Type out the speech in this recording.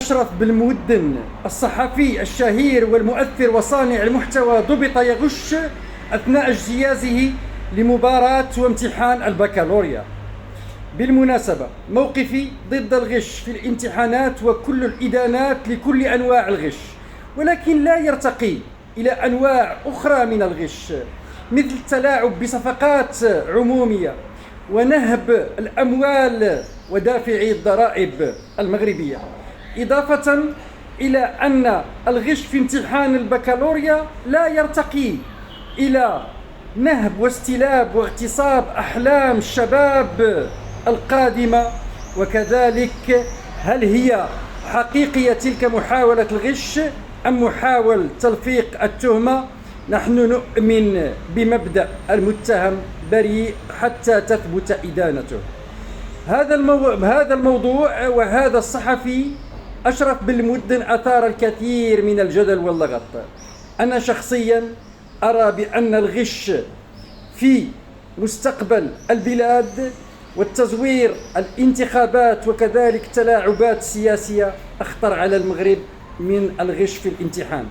أشرف بالمودن الصحفي الشهير والمؤثر وصانع المحتوى ضبط يغش أثناء اجتيازه لمباراة وامتحان البكالوريا. بالمناسبة، موقفي ضد الغش في الامتحانات وكل الإدانات لكل أنواع الغش، ولكن لا يرتقي إلى أنواع أخرى من الغش، مثل التلاعب بصفقات عمومية ونهب الأموال ودافعي الضرائب المغربية، إضافة إلى أن الغش في امتحان البكالوريا لا يرتقي إلى نهب واستلاب واغتصاب أحلام الشباب القادمة. وكذلك، هل هي حقيقية تلك محاولة الغش أم محاول تلفيق التهمة؟ نحن نؤمن بمبدأ المتهم بريء حتى تثبت إدانته. هذا الموضوع وهذا الصحفي أشرف بالمودن أثار الكثير من الجدل واللغط. أنا شخصيا أرى بأن الغش في مستقبل البلاد والتزوير الانتخابات وكذلك تلاعبات سياسية أخطر على المغرب من الغش في الامتحان.